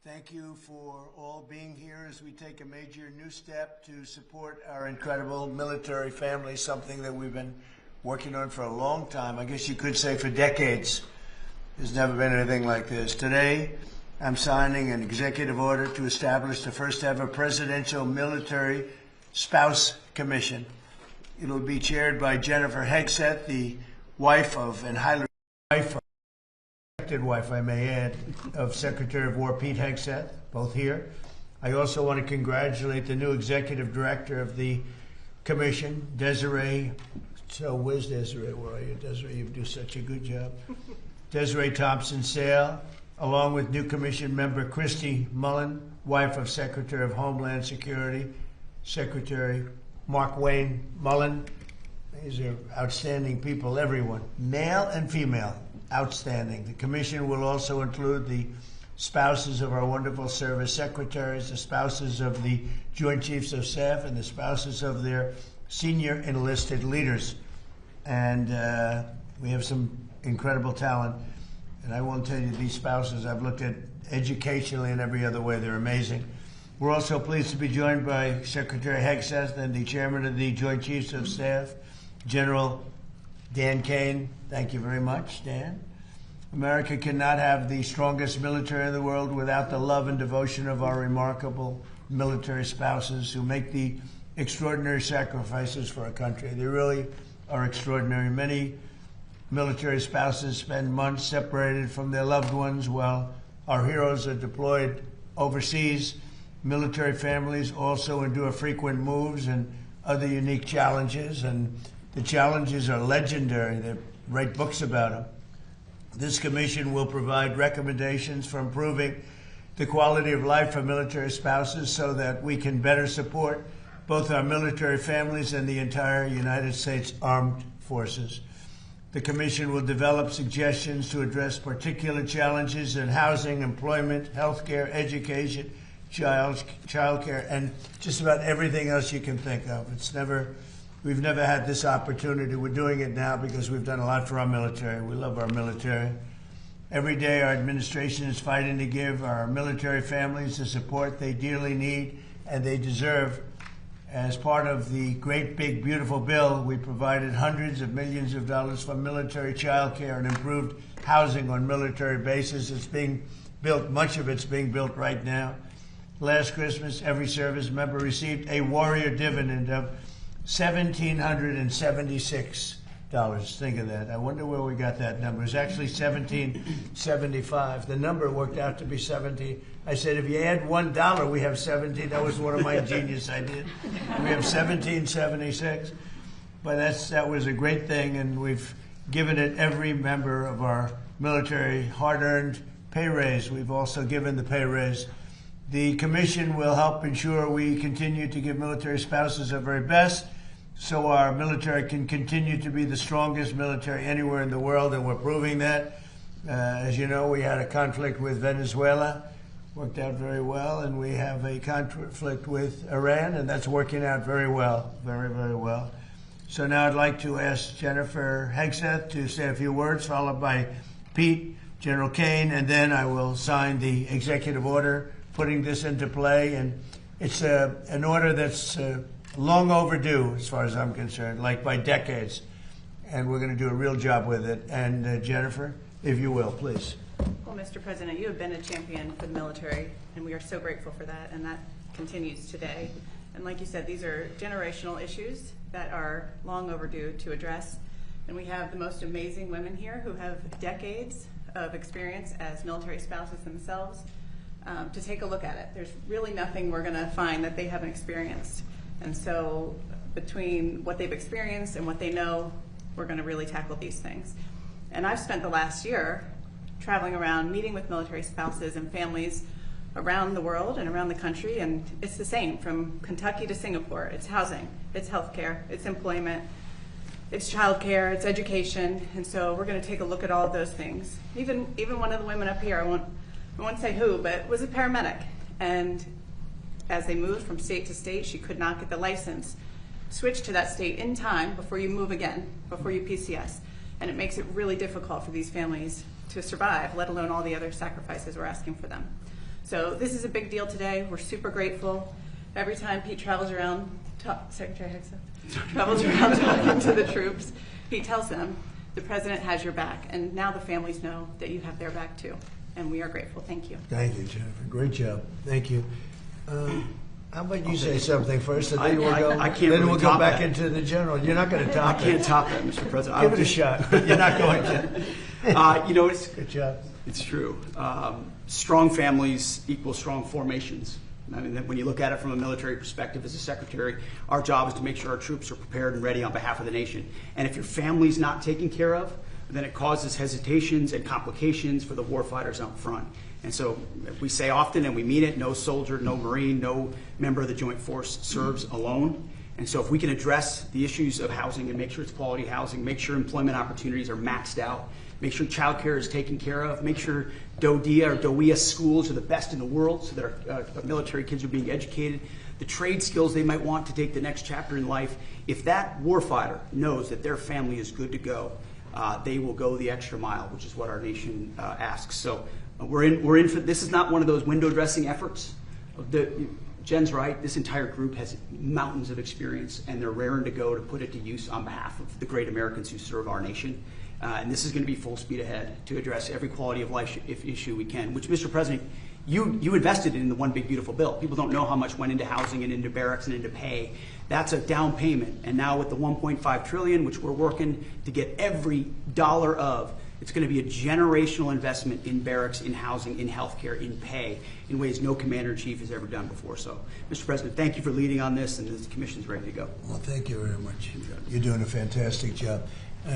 Thank you for all being here as we take a major new step to support our incredible military family, something that we've been working on for a long time. I guess you could say for decades. There's never been anything like this. Today, I'm signing an executive order to establish the first ever Presidential Military Spouse Commission. It'll be chaired by Jennifer Hegseth, the wife of, and highly respected wife, I may add, of Secretary of War Pete Hegseth, both here. I also want to congratulate the new executive director of the commission, Desiree. So where's Desiree? Where are you, Desiree? You do such a good job. Desiree Thompson-Sale, along with new commission member Christy Mullen, wife of Secretary of Homeland Security, Secretary Mark Wayne Mullen. These are outstanding people, everyone, male and female, outstanding. The commission will also include the spouses of our wonderful service secretaries, the spouses of the Joint Chiefs of Staff, and the spouses of their senior enlisted leaders. And we have some incredible talent. And I won't tell you these spouses, I've looked at educationally and every other way, they're amazing. We're also pleased to be joined by Secretary Hegseth and the Chairman of the Joint Chiefs of Staff, General Dan Kane. Thank you very much, Dan. America cannot have the strongest military in the world without the love and devotion of our remarkable military spouses who make the extraordinary sacrifices for our country. They really are extraordinary. Many military spouses spend months separated from their loved ones while our heroes are deployed overseas. Military families also endure frequent moves and other unique challenges, and the challenges are legendary. They write books about them. This commission will provide recommendations for improving the quality of life for military spouses so that we can better support both our military families and the entire United States Armed Forces. The commission will develop suggestions to address particular challenges in housing, employment, healthcare, education, child care, and just about everything else you can think of. We've never had this opportunity. We're doing it now because we've done a lot for our military. We love our military. Every day our administration is fighting to give our military families the support they dearly need and they deserve. As part of the great, big, beautiful bill, we provided hundreds of millions of dollars for military child care and improved housing on military bases. It's being built, much of it's being built right now. Last Christmas, every service member received a warrior dividend of $1,776. Think of that. I wonder where we got that number. It's actually $1,775. The number worked out to be 17. I said, if you add $1, we have 17. That was one of my genius ideas. We have 1776. But that was a great thing, and we've given it every member of our military hard-earned pay raise. We've also given the pay raise. The commission will help ensure we continue to give military spouses our very best so our military can continue to be the strongest military anywhere in the world, and we're proving that. As you know, we had a conflict with Venezuela, worked out very well, and we have a conflict with Iran, and that's working out very well, very, very well. So now I'd like to ask Jennifer Hegseth to say a few words, followed by Pete, General Kane, and then I will sign the executive order putting this into play. And it's an order that's long overdue as far as I'm concerned, like by decades. And we're going to do a real job with it. And Jennifer, if you will, please. Well, Mr. President, you have been a champion for the military, and we are so grateful for that, and that continues today. And like you said, these are generational issues that are long overdue to address. And we have the most amazing women here who have decades of experience as military spouses themselves to take a look at it. There's really nothing we're going to find that they haven't experienced. And so between what they've experienced and what they know, we're going to really tackle these things. And I've spent the last year traveling around, meeting with military spouses and families around the world and around the country, and it's the same from Kentucky to Singapore. It's housing, it's healthcare, it's employment, it's childcare, it's education, and so we're going to take a look at all of those things. Even one of the women up here, I won't say who, but was a paramedic, and as they moved from state to state, she could not get the license. Switch to that state in time before you move again, before you PCS, and it makes it really difficult for these families to survive, let alone all the other sacrifices we're asking for them. So this is a big deal today. We're super grateful. Every time Pete travels around, Secretary Hegseth travels around talking to the troops, he tells them the president has your back, and now the families know that you have their back too. And we are grateful. Thank you. Thank you, Jennifer. Great job. Thank you. How about you say something first, and then we'll go. I can't then really we'll go top back that. into the general. You're not going to top I can't it. top that, Mr. President. Give it a shot. You're not going to. You know, it's Good job. It's true. Strong families equal strong formations. I mean, when you look at it from a military perspective as a secretary, our job is to make sure our troops are prepared and ready on behalf of the nation. And if your family's not taken care of, then it causes hesitations and complications for the warfighters up front. And so we say often, and we mean it, no soldier, no Marine, no member of the Joint Force serves alone. And so if we can address the issues of housing and make sure it's quality housing, make sure employment opportunities are maxed out, make sure child care is taken care of, make sure DOEA schools are the best in the world so that our military kids are being educated, the trade skills they might want to take the next chapter in life. If that warfighter knows that their family is good to go, they will go the extra mile, which is what our nation asks. So we're in for this. Is not one of those window dressing efforts. Jen's right. This entire group has mountains of experience, and they're raring to go to put it to use on behalf of the great Americans who serve our nation. And this is going to be full speed ahead to address every quality of life issue we can, which, Mr. President, you invested in the One Big Beautiful Bill. People don't know how much went into housing and into barracks and into pay. That's a down payment. And now with the $1.5 trillion, which we're working to get every dollar of, it's going to be a generational investment in barracks, in housing, in healthcare, in pay, in ways no commander-in-chief has ever done before. So, Mr. President, thank you for leading on this, and the commission's ready to go. Well, thank you very much. You're doing a fantastic job.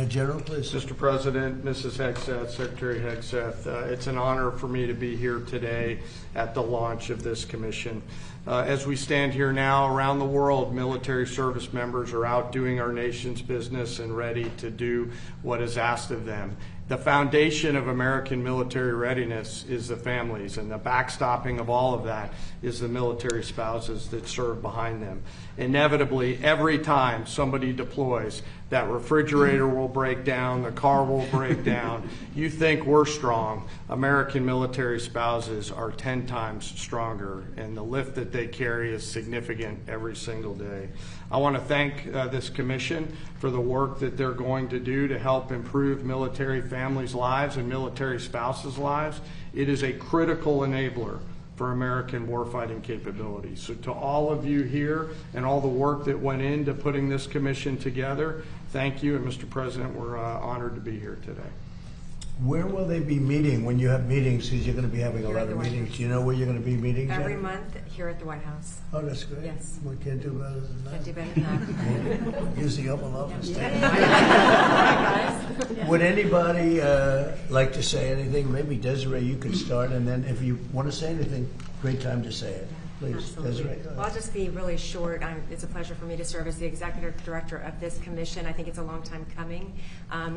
General, please. Mr. President, Mrs. Hegseth, Secretary Hegseth, it's an honor for me to be here today at the launch of this commission. As we stand here now around the world, military service members are out doing our nation's business and ready to do what is asked of them. The foundation of American military readiness is the families, and the backstopping of all of that is the military spouses that serve behind them. Inevitably, every time somebody deploys, that refrigerator will break down, the car will break down. You think we're strong. American military spouses are 10 times stronger, and the lift that they carry is significant every single day. I want to thank this commission for the work that they're going to do to help improve military families' lives and military spouses' lives. It is a critical enabler for American warfighting capabilities. So to all of you here and all the work that went into putting this commission together, thank you. And Mr. President, we're honored to be here today. Where will they be meeting when you have meetings? Because you're going to be having a Here lot at the of White meetings. House. Do you know where you're going to be meeting? Every Jen? month here at the White House. Oh, that's great. Yes. We can't do better than that. Can't do better than that. Use the Oval Office. Yeah. Would anybody like to say anything? Maybe Desiree, you could start, and then if you want to say anything, great time to say it. Please, Absolutely. Desiree. Go Well, I'll ahead. just be really short. It's a pleasure for me to serve as the executive director of this commission. I think it's a long time coming.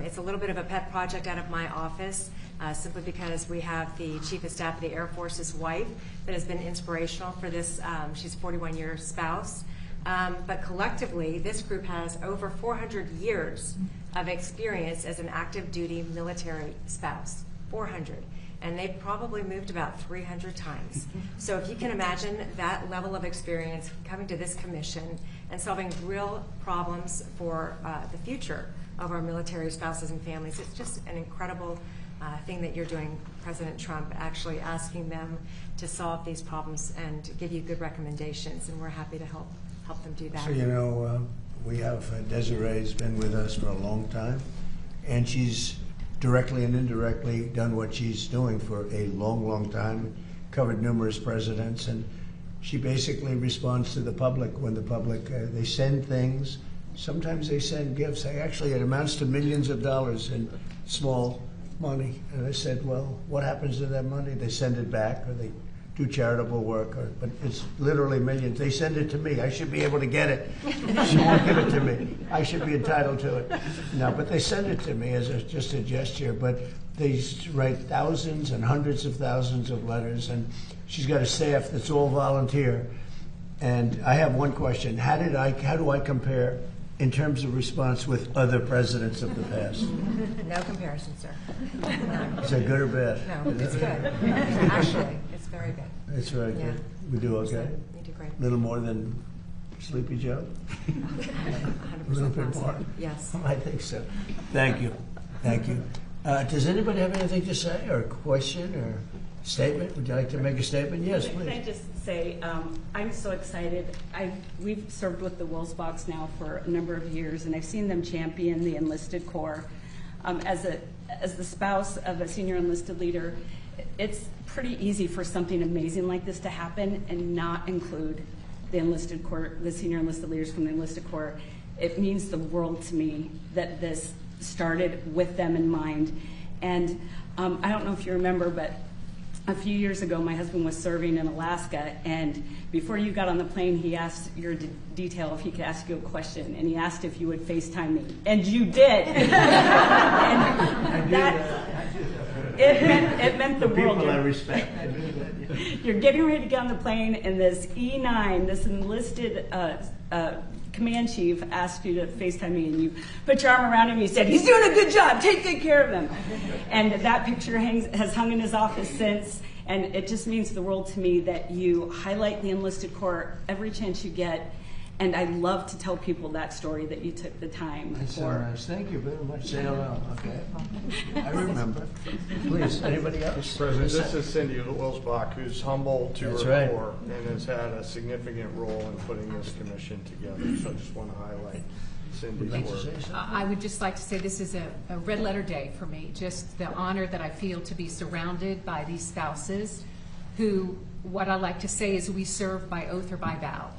It's a little bit of a pet project out of my office, simply because we have the Chief of Staff of the Air Force's wife that has been inspirational for this. She's a 41-year spouse. But collectively, this group has over 400 years of experience as an active duty military spouse. 400. And they've probably moved about 300 times. So if you can imagine that level of experience coming to this commission and solving real problems for the future of our military spouses and families, it's just an incredible thing that you're doing, President Trump, actually asking them to solve these problems and give you good recommendations, and we're happy to help them do that. So, you know, we have Desiree's been with us for a long time, and she's directly and indirectly done what she's doing for a long, long time, covered numerous presidents, and she basically responds to the public when the public, they send things. Sometimes they send gifts. Actually, it amounts to millions of dollars in small money. And I said, well, what happens to that money? They send it back, or they do charitable work, but it's literally millions. They send it to me. I should be able to get it. She won't give it to me. I should be entitled to it. No, but they send it to me as just a gesture. But they write thousands and hundreds of thousands of letters, and she's got a staff that's all volunteer. And I have one question: how do I compare in terms of response with other presidents of the past? No comparison, sir. No. Is that good or bad? No, it's good. Actually, it's very good. It's very Yeah. good. We do okay? You do great. A little more than Sleepy Joe? 100% A little bit positive. more? Yes. I think so. Thank you. Thank you. Does anybody have anything to say, or a question, or statement? Would you like to make a statement? Yes, Can I please. just say, I'm so excited. We've served with the Wills Box now for a number of years, and I've seen them champion the enlisted corps. As the spouse of a senior enlisted leader, it's pretty easy for something amazing like this to happen and not include the enlisted corps, the senior enlisted leaders from the enlisted corps. It means the world to me that this started with them in mind. And I don't know if you remember, but a few years ago, my husband was serving in Alaska, and before you got on the plane, he asked your detail if he could ask you a question, and he asked if you would FaceTime me, and you did. And it meant the world. People I respect. You're getting ready to get on the plane, and this E9, this enlisted command chief, asked you to FaceTime me, and you put your arm around him. You said, "He's doing a good job. Take good care of him." And that picture has hung in his office since. And it just means the world to me that you highlight the enlisted corps every chance you get. And I love to tell people that story, that you took the time That's so for. nice. Thank you very much. Say hello. Okay. I remember. Please, anybody else? Mr. President, this is Cindy Wilsbach, who's humble to That's her right. core and has had a significant role in putting this commission together. So I just want to highlight Would you like Cindy's to work. say something? I would just like to say this is a red letter day for me. Just the honor that I feel to be surrounded by these spouses who, what I like to say is we serve by oath or by vow.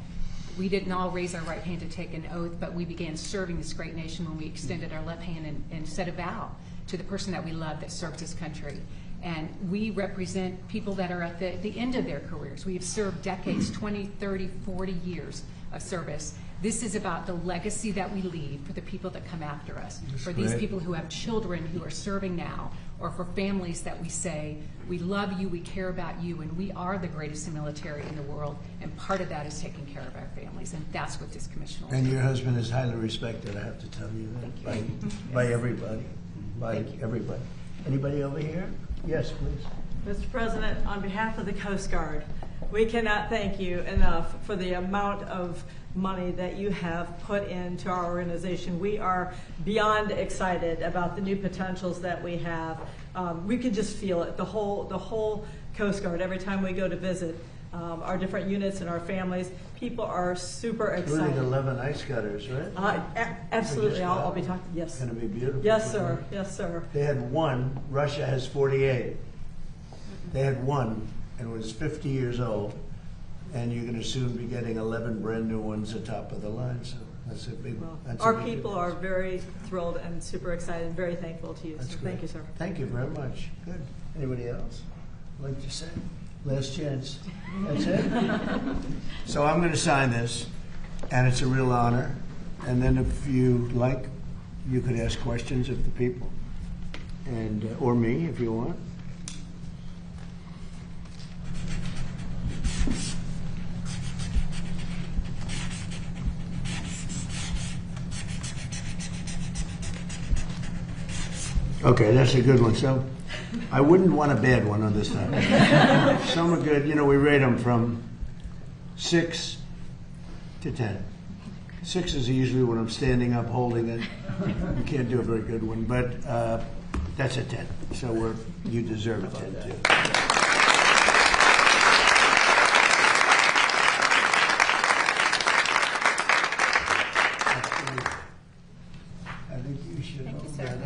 We didn't all raise our right hand to take an oath, but we began serving this great nation when we extended our left hand and said a vow to the person that we love that serves this country. And we represent people that are at the end of their careers. We have served decades, 20, 30, 40 years of service. This is about the legacy that we leave for the people that come after us, for these great. people who have children who are serving now, or for families that we say, we love you, we care about you, and we are the greatest military in the world, and part of that is taking care of our families, and that's what this commission will And do. your husband is highly respected, I have to tell you that, by everybody, by everybody. Anybody over here? Yes, please. Mr. President, on behalf of the Coast Guard, we cannot thank you enough for the amount of money that you have put into our organization. We are beyond excited about the new potentials that we have. We can just feel it, the whole Coast Guard. Every time we go to visit our different units and our families, people are super Including excited. 11 ice cutters, right? Absolutely, I'll be talking, yes. It's going to be beautiful. Yes, sir, yes, sir. They had one, Russia has 48. They had one, and it was 50 years old, and you're going to soon be getting 11 brand new ones atop of the line, so that's a big, Well, that's a our big people difference. are very thrilled and super excited and very thankful to you. That's So great. thank you, sir. Thank you very much. Good. Anybody else like to say? Last chance. That's it? So I'm going to sign this, and it's a real honor. And then if you like, you could ask questions of the people, and or me if you want. Okay, that's a good one. So I wouldn't want a bad one on this time. Some are good. You know, we rate them from 6 to 10. 6 is usually when I'm standing up holding it. You can't do a very good one, but that's a 10. So you deserve a 10 too. I think you should hold that,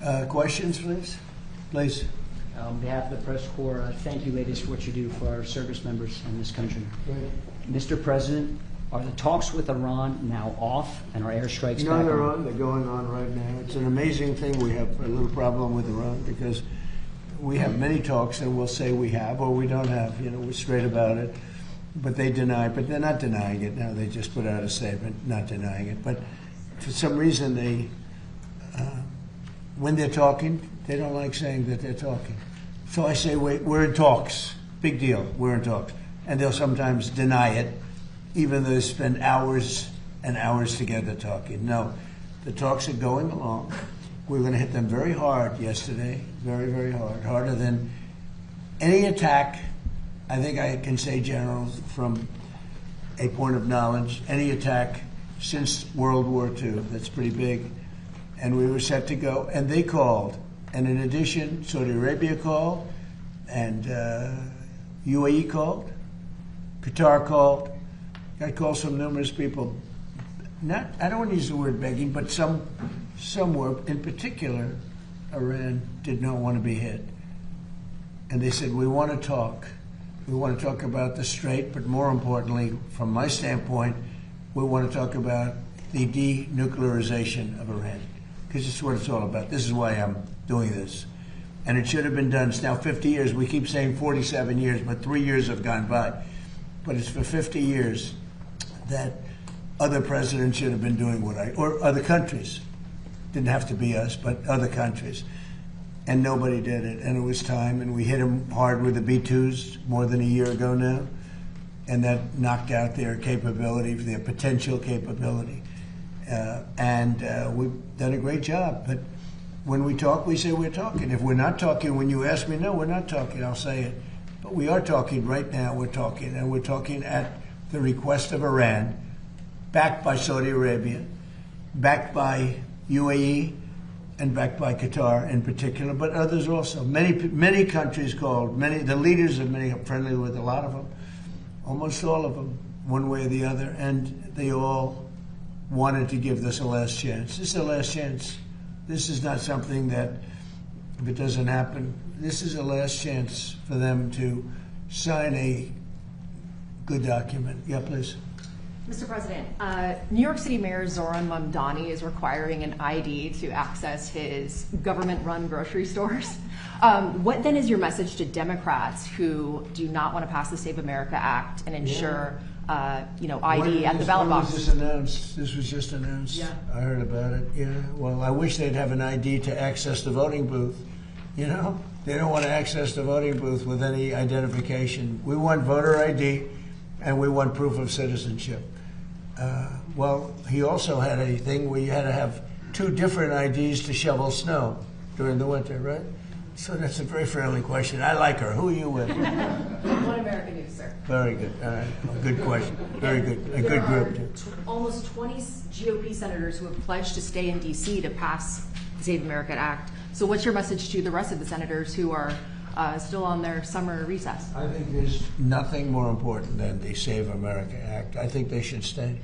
okay? Questions, please? Please. On behalf of the press corps, thank you, ladies, for what you do for our service members in this country. Mr. President, are the talks with Iran now off and are airstrikes No, back they're on? on. They're going on right now. It's an amazing thing. We have a little problem with Iran because we have many talks and we'll say we have or we don't have. You know, we're straight about it. But they deny. But they're not denying it now. They just put out a statement not denying it. But for some reason, they, when they're talking, they don't like saying that they're talking. So I say, wait, we're in talks. Big deal. We're in talks. And they'll sometimes deny it, even though they spend hours and hours together talking. No, the talks are going along. We're going to hit them very hard yesterday, very, very hard, harder than any attack, I think I can say, General, from a point of knowledge, any attack since World War II, that's pretty big, and we were set to go, and they called. And in addition, Saudi Arabia called, and UAE called, Qatar called, got calls from numerous people. I don't want to use the word begging, but some were, in particular, Iran did not want to be hit. And they said, we want to talk. We want to talk about the Strait, but more importantly, from my standpoint, we want to talk about the denuclearization of Iran, because it's what it's all about. This is why I'm doing this. And it should have been done. It's now 50 years. We keep saying 47 years, but 3 years have gone by. But it's for 50 years that other presidents should have been doing or other countries. Didn't have to be us, but other countries. And nobody did it. And it was time, and we hit them hard with the B-2s more than a year ago now. And that knocked out their capability, their potential capability. We've done a great job. But when we talk, we say we're talking. If we're not talking, when you ask me, no, we're not talking, I'll say it. But we are talking right now, we're talking. And we're talking at the request of Iran, backed by Saudi Arabia, backed by UAE, and backed by Qatar in particular, but others also. Many countries called, the leaders of many, I'm friendly with a lot of them, almost all of them, one way or the other, and they all wanted to give this a last chance. This is a last chance. This is not something that, if it doesn't happen, this is a last chance for them to sign a good document. Yeah, please. Mr. President, New York City Mayor Zoran Mamdani is requiring an ID to access his government-run grocery stores. What then is your message to Democrats who do not want to pass the Save America Act and ensure, ID at the ballot box? When was this announced? This was just announced. Yeah, I heard about it. Yeah. Well, I wish they'd have an ID to access the voting booth. You know, they don't want to access the voting booth with any identification. We want voter ID, and we want proof of citizenship. Well, he also had a thing where you had to have 2 different IDs to shovel snow during the winter, right? So that's a very friendly question. I like her. Who are you with? One American News, sir. Very good. All right. Good question. Very good. A good group, too. Almost 20 GOP senators who have pledged to stay in D.C. to pass the Save America Act. So what's your message to the rest of the senators who are still on their summer recess? I think there's nothing more important than the Save America Act. I think they should stay.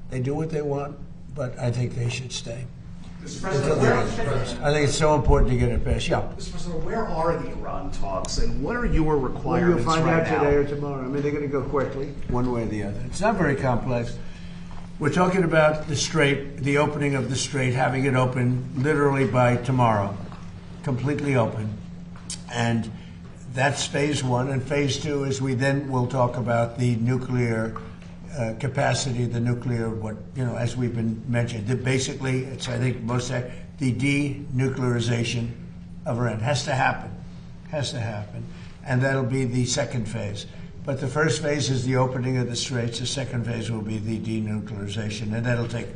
They do what they want, but I think they should stay. Mr. President, I think it's so important to get it passed. Yeah. Mr. President, where are the Iran talks, and what are your requirements Well, you'll find right out now? today or tomorrow. I mean, they're going to go quickly, one way or the other. It's not very complex. We're talking about the Strait, the opening of the Strait, having it open literally by tomorrow, completely open. And that's phase 1. And phase 2 is we then will talk about the nuclear capacity, the nuclear, as we've been mentioned. Basically, it's, I think, the denuclearization of Iran has to happen. And that'll be the second phase. But the first phase is the opening of the Straits. The second phase will be the denuclearization, and that'll take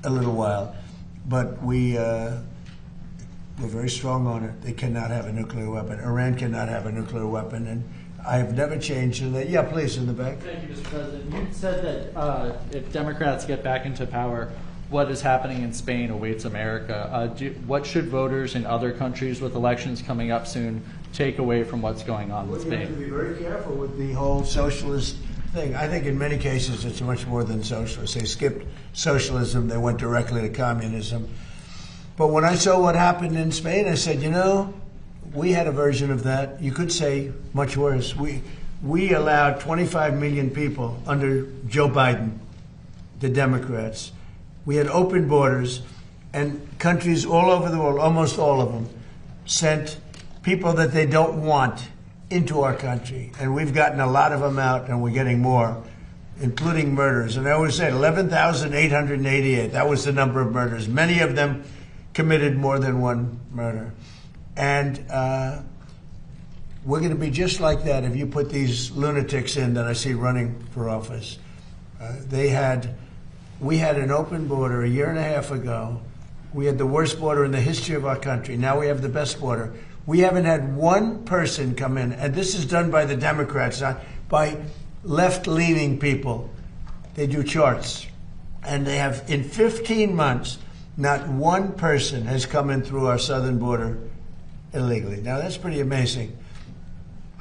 a little while. But we're very strong on it. They cannot have a nuclear weapon. Iran cannot have a nuclear weapon, and I have never changed in that. Yeah, please, in the back. Thank you, Mr. President. You said that if Democrats get back into power, what is happening in Spain awaits America. What should voters in other countries with elections coming up soon take away from what's going on in Spain? You have to be very careful with the whole socialist thing. I think in many cases it's much more than socialist. They skipped socialism. They went directly to communism. But when I saw what happened in Spain, I said, we had a version of that. You could say much worse. We allowed 25 million people under Joe Biden, the Democrats. We had open borders, and countries all over the world, almost all of them, sent people that they don't want into our country. And we've gotten a lot of them out, and we're getting more, including murders. And I always said 11,888. That was the number of murders. Many of them committed more than one murder. And we're going to be just like that if you put these lunatics in that I see running for office. We had an open border a year and a half ago. We had the worst border in the history of our country. Now we have the best border. We haven't had one person come in, and this is done by the Democrats, not by left-leaning people. They do charts, and they have, in 15 months, not one person has come in through our southern border illegally. Now, that's pretty amazing.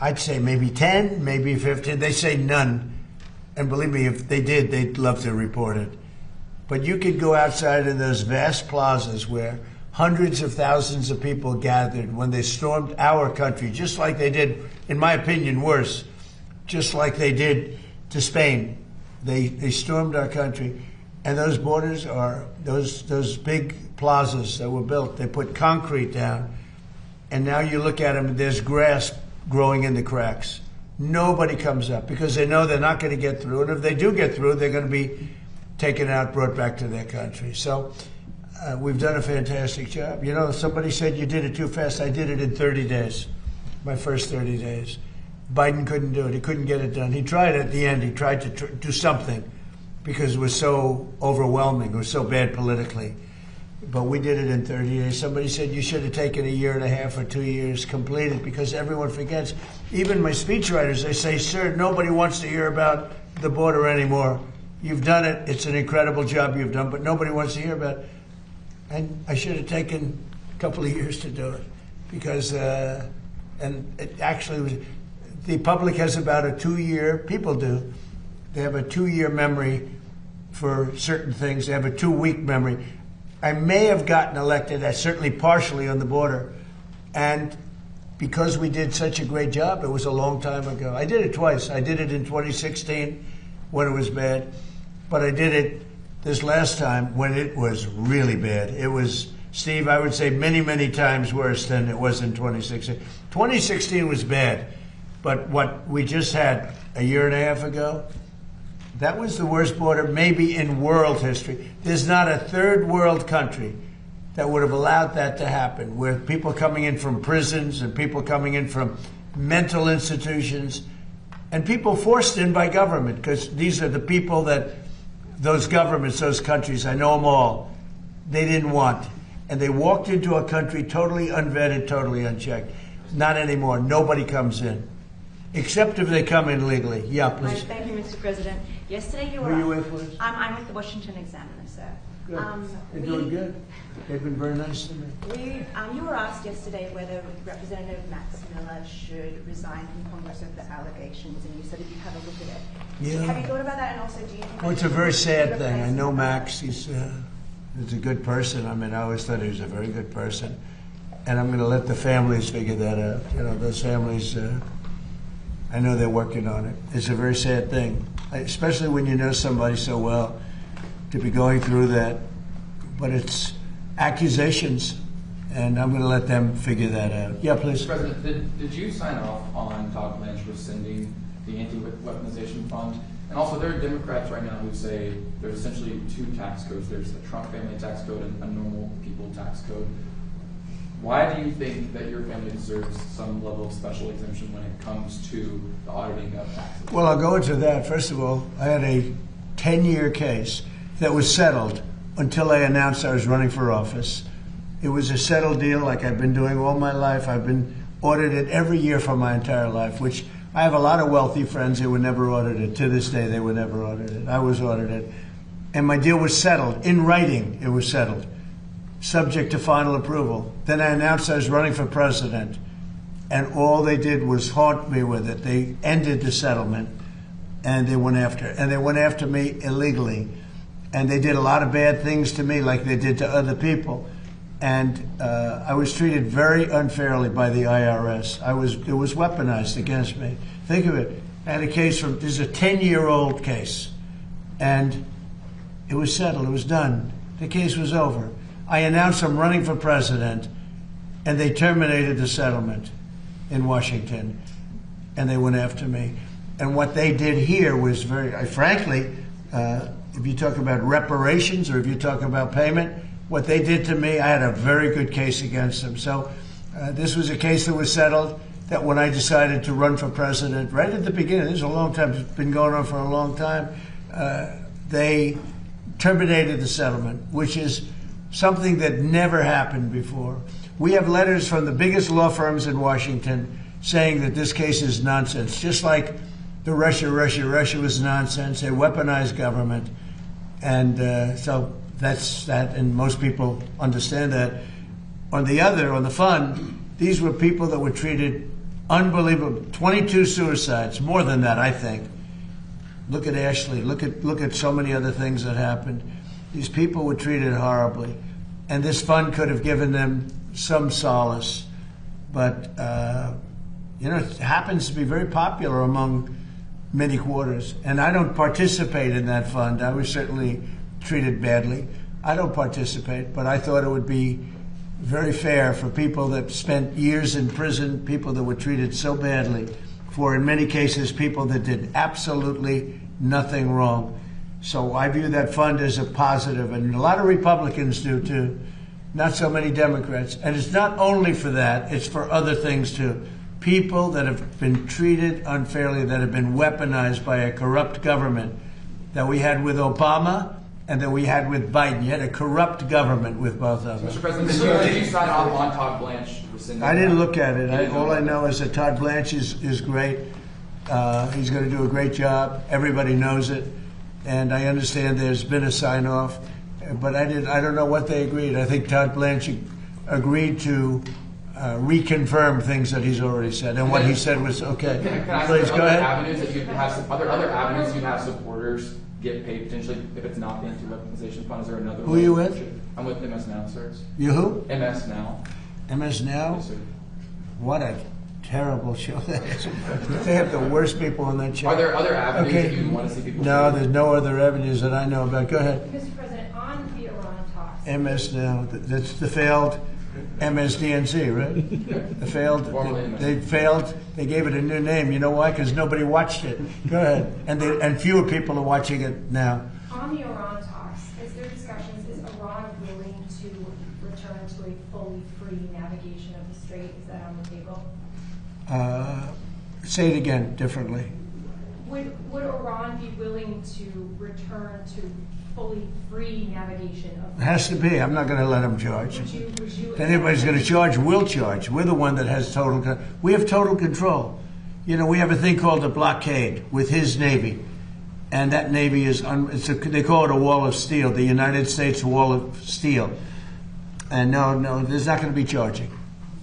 I'd say maybe 10, maybe 15. They say none. And believe me, if they did, they'd love to report it. But you could go outside in those vast plazas where hundreds of thousands of people gathered when they stormed our country, just like they did, in my opinion, worse, just like they did to Spain. They stormed our country. And those borders are, those big plazas that were built, they put concrete down. And now you look at them, and there's grass growing in the cracks. Nobody comes up because they know they're not going to get through. And if they do get through, they're going to be taken out, brought back to their country. So we've done a fantastic job. You know, somebody said you did it too fast. I did it in 30 days, my first 30 days. Biden couldn't do it. He couldn't get it done. He tried at the end. He tried to do something because it was so overwhelming. It was so bad politically. But we did it in 30 days. Somebody said you should have taken a year and a half or 2 years completed because everyone forgets. Even my speechwriters, they say, sir, nobody wants to hear about the border anymore. You've done it. It's an incredible job you've done, but nobody wants to hear about it. And I should have taken a couple of years to do it because, and it actually was, the public has about a 2-year, people do, they have a 2-year memory for certain things. They have a 2-week memory. I may have gotten elected, certainly partially on the border, and because we did such a great job, it was a long time ago. I did it twice. I did it in 2016 when it was bad, but I did it this last time when it was really bad. It was, Steve, I would say many, many times worse than it was in 2016. 2016 was bad, but what we just had a year and a half ago, that was the worst border maybe in world history. There's not a third world country that would have allowed that to happen, where people coming in from prisons and people coming in from mental institutions and people forced in by government, because these are the people that those governments, those countries, I know them all, they didn't want. And they walked into a country totally unvetted, totally unchecked. Not anymore. Nobody comes in. Except if they come in legally. Yeah, please. Thank you, Mr. President. Yesterday you were... Who are you with, please? I'm with the Washington Examiner, sir. Good. They're doing good. They've been very nice to me. You were asked yesterday whether Representative Max Miller should resign from Congress over the allegations, and you said if you have a look at it. Yeah. Have you thought about that? And also, do you think... Well, it's a very sad thing. I know Max. He's a good person. I mean, I always thought he was a very good person. And I'm going to let the families figure that out. You know, those families... I know they're working on it. It's a very sad thing, especially when you know somebody so well, to be going through that. But it's accusations, and I'm going to let them figure that out. Yeah, please. Mr. President, did you sign off on Todd Lynch rescinding the anti-weaponization fund? And also, there are Democrats right now who say there's essentially 2 tax codes. There's the Trump family tax code and a normal people tax code. Why do you think that your family deserves some level of special exemption when it comes to the auditing of taxes? Well, I'll go into that. First of all, I had a 10-year case that was settled until I announced I was running for office. It was a settled deal like I've been doing all my life. I've been audited every year for my entire life, which I have a lot of wealthy friends who were never audited. To this day, they were never audited. I was audited. And my deal was settled. In writing, it was settled, subject to final approval. Then I announced I was running for president, and all they did was haunt me with it. They ended the settlement, and they went after me illegally. And they did a lot of bad things to me like they did to other people. And I was treated very unfairly by the IRS. It was weaponized against me. Think of it. I had a case this is a 10-year-old case, and it was settled. It was done. The case was over. I announced I'm running for president, and they terminated the settlement in Washington, and they went after me. And what they did here was frankly, if you talk about reparations or if you talk about payment, what they did to me, I had a very good case against them. So this was a case that was settled, that when I decided to run for president, right at the beginning, this is a long time, it's been going on for a long time, they terminated the settlement, which is something that never happened before. We have letters from the biggest law firms in Washington saying that this case is nonsense, just like the Russia was nonsense. They weaponized government. And so that's that, and most people understand that. On the fund, these were people that were treated unbelievable. 22 suicides, more than that, I think. Look at Ashley. Look at so many other things that happened. These people were treated horribly, and this fund could have given them some solace. But it happens to be very popular among many quarters, and I don't participate in that fund. I was certainly treated badly. I don't participate, but I thought it would be very fair for people that spent years in prison, people that were treated so badly, for in many cases people that did absolutely nothing wrong. So I view that fund as a positive, and a lot of Republicans do too, not so many Democrats. And it's not only for that, it's for other things too. People that have been treated unfairly, that have been weaponized by a corrupt government that we had with Obama and that we had with Biden. You had a corrupt government with both of them. Mr. President, did you sign off on Todd Blanche rescinding? I didn't look at it. All I know is that Todd Blanche is great. He's going to do a great job. Everybody knows it. And I understand there's been a sign-off. But I don't know what they agreed. I think Todd Blanche agreed to reconfirm things that he's already said. And what he said was okay. Can I Please, go ahead. Are there other avenues you have supporters get paid potentially if it's not the anti-weaponization fund? Is there another Who are you with? I'm with MS Now, sir. You who? MS Now. MS Now? Yes, sir. What a terrible show that is. They have the worst people on that show. Are there other avenues that you want to see people No, paid? there's no other avenues that I know about. Go ahead. Mr. President, on the Iran talks. MS Now. That's the failed MSDNC, right? The failed. They failed. They gave it a new name. You know why? Because nobody watched it. Go ahead. And fewer people are watching it now. On the Iran talks, is there discussions, is Iran willing to return to a fully free navigation of the strait? Is that on the table? Say it again differently. Would Iran be willing to return to fully free navigation of the It has to be. I'm not going to let them charge. Would you If anybody's going to charge, we'll charge. We're the one that has total. We have total control. You know, we have a thing called a blockade with his Navy. And that Navy is, they call it a wall of steel, the United States wall of steel. And no, there's not going to be charging.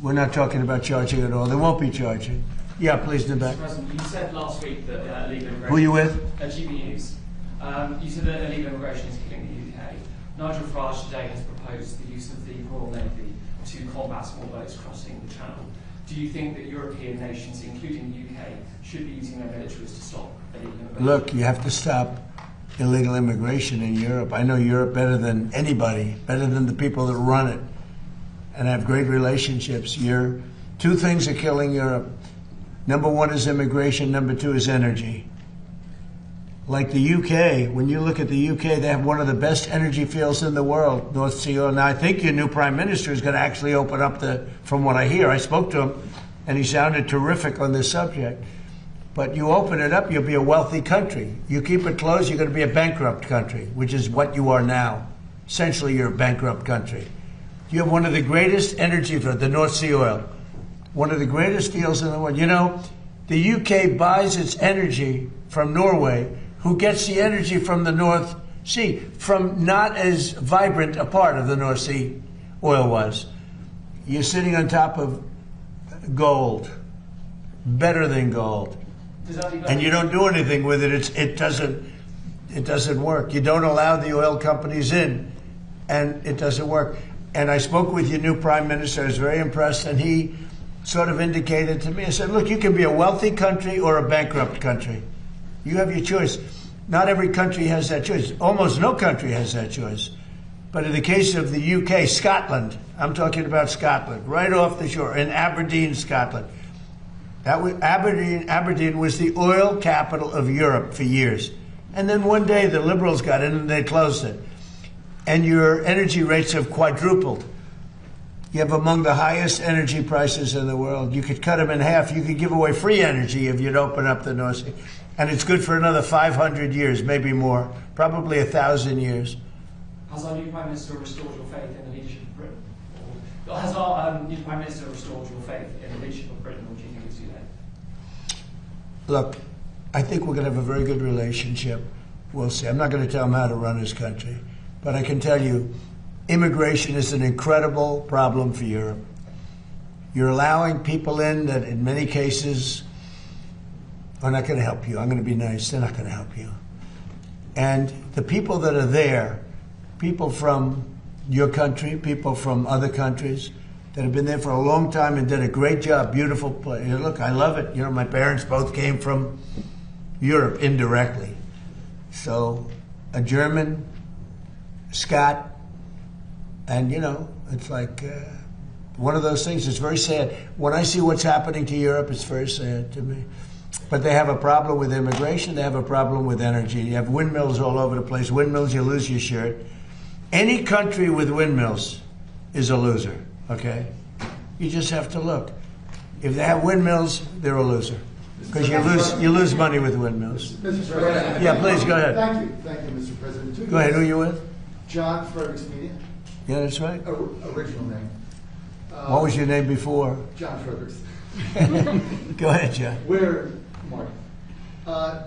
We're not talking about charging at all. There won't be charging. Yeah, please, in the back. Mr. President, you said last week that illegal immigration... Who are you with? GBUs. You said that illegal immigration is killing the UK. Nigel Farage today has proposed the use of the Royal Navy to combat small boats crossing the Channel. Do you think that European nations, including the UK, should be using their militaries to stop illegal immigration? Look, you have to stop illegal immigration in Europe. I know Europe better than anybody, better than the people that run it, and I have great relationships. Two things are killing Europe. Number one is immigration. Number two is energy. Like the UK, when you look at the UK, they have one of the best energy fields in the world, North Sea oil. Now, I think your new prime minister is going to actually open up from what I hear, I spoke to him, and he sounded terrific on this subject. But you open it up, you'll be a wealthy country. You keep it closed, you're going to be a bankrupt country, which is what you are now. Essentially, you're a bankrupt country. You have one of the greatest energy fields, the North Sea oil, one of the greatest fields in the world. You know, the UK buys its energy from Norway, who gets the energy from the North Sea, from not as vibrant a part of the North Sea oil was. You're sitting on top of gold, better than gold, and you don't do anything with it. It doesn't work. You don't allow the oil companies in, and it doesn't work. And I spoke with your new prime minister. I was very impressed, and he sort of indicated to me, I said, look, you can be a wealthy country or a bankrupt country. You have your choice. Not every country has that choice. Almost no country has that choice. But in the case of the UK, Scotland, I'm talking about Scotland, right off the shore, in Aberdeen, Scotland. Aberdeen was the oil capital of Europe for years. And then one day the Liberals got in and they closed it. And your energy rates have quadrupled. You have among the highest energy prices in the world. You could cut them in half. You could give away free energy if you'd open up the North Sea. And it's good for another 500 years, maybe more, probably 1,000 years. Has our new Prime Minister restored your faith in the leadership of Britain? Has our new Prime Minister restored your faith in the leadership of Britain, or do you think it's too late? Look, I think we're going to have a very good relationship. We'll see. I'm not going to tell him how to run his country, but I can tell you, immigration is an incredible problem for Europe. You're allowing people in that in many cases are not going to help you. I'm going to be nice. They're not going to help you. And the people that are there, people from your country, people from other countries that have been there for a long time and did a great job, beautiful place. Look, I love it. You know, my parents both came from Europe indirectly. So a German, Scot, and you know, it's like one of those things. It's very sad. When I see what's happening to Europe, it's very sad to me. But they have a problem with immigration. They have a problem with energy. You have windmills all over the place. Windmills, you lose your shirt. Any country with windmills is a loser, okay? You just have to look. If they have windmills, they're a loser. Because you lose money with windmills. Mr. President. Yeah, please, go ahead. Thank you, Mr. President. Go ahead, who are you with? John Fredericks Media. Yeah, that's right. Original name. What was your name before? John Fredericks. Go ahead, John. Mark.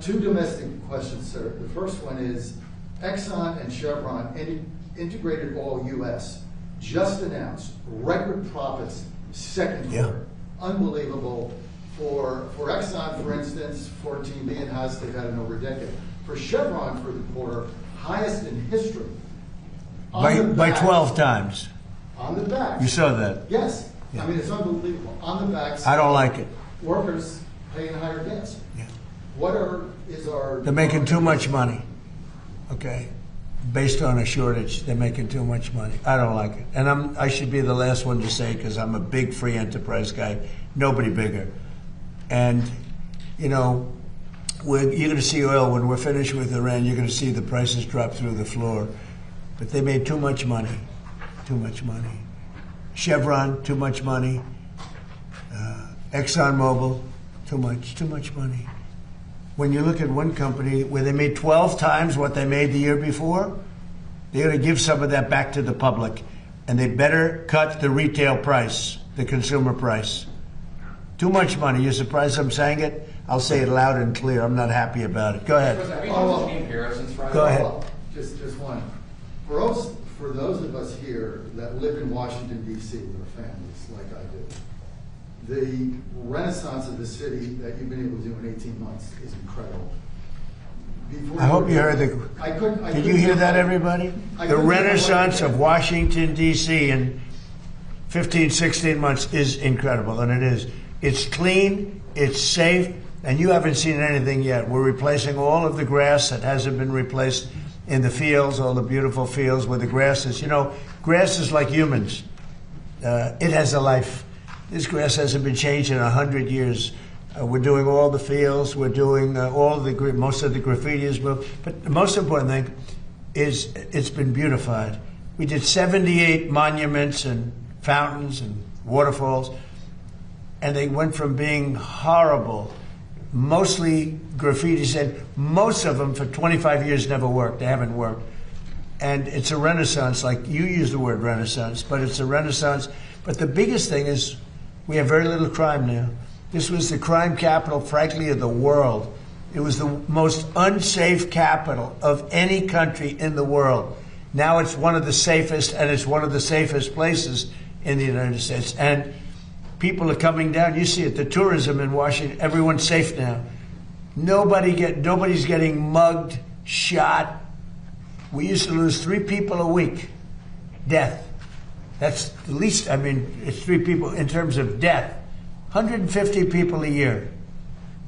Two domestic questions, sir. The first one is, Exxon and Chevron, integrated oil U.S., just announced record profits second quarter. Unbelievable. For Exxon, for instance, 14 billion highest they've had in over a decade. For Chevron for the quarter, highest in history. By 12 times. On the back. You saw that? Yes. Yeah. I mean, it's unbelievable. On the backs. I don't like it. Workers paying higher gas. Yeah. Is our... They're making too much money, okay? Based on a shortage, they're making too much money. I don't like it. And I should be the last one to say, because I'm a big free enterprise guy, nobody bigger. And, you know, you're going to see oil, when we're finished with Iran, you're going to see the prices drop through the floor. But they made too much money, too much money. Chevron, too much money. ExxonMobil, too much money. When you look at one company where they made 12 times what they made the year before, they're going to give some of that back to the public. And they better cut the retail price, the consumer price. Too much money. You're surprised I'm saying it? I'll say it loud and clear. I'm not happy about it. Go ahead. Go ahead. Just one. For those of us here that live in Washington, D.C. with our families, like I do, the renaissance of the city that you've been able to do in 18 months is incredible. I hope you heard did you hear that, everybody? The renaissance of Washington, D.C. in 15, 16 months is incredible, and it is. It's clean, it's safe, and you haven't seen anything yet. We're replacing all of the grass that hasn't been replaced in the fields, all the beautiful fields where the grass is. You know, grass is like humans. It has a life. This grass hasn't been changed in 100 years. We're doing all the fields. We're doing most of the graffiti is moved. But the most important thing is it's been beautified. We did 78 monuments and fountains and waterfalls, and they went from being horrible, mostly graffiti said, most of them for 25 years never worked. They haven't worked. And it's a renaissance, like you use the word renaissance, but it's a renaissance. But the biggest thing is we have very little crime now. This was the crime capital, frankly, of the world. It was the most unsafe capital of any country in the world. Now it's one of the safest, and it's one of the safest places in the United States. And people are coming down. You see it, the tourism in Washington, everyone's safe now. Nobody's getting mugged, shot. We used to lose 3 people a week. Death. That's the least, I mean, it's 3 people in terms of death. 150 people a year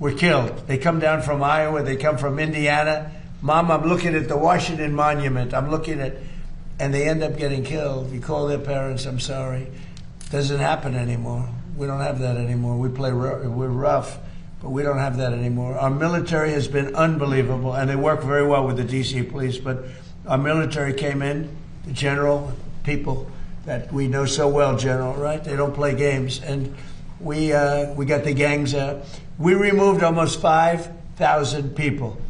were killed. They come down from Iowa, they come from Indiana. Mom, I'm looking at the Washington Monument. I'm looking at, and they end up getting killed. You call their parents, I'm sorry. Doesn't happen anymore. We don't have that anymore. We're rough, but we don't have that anymore. Our military has been unbelievable, and they work very well with the D.C. police, but our military came in, the general, people that we know so well, General, right? They don't play games, and we got the gangs out. We removed almost 5,000 people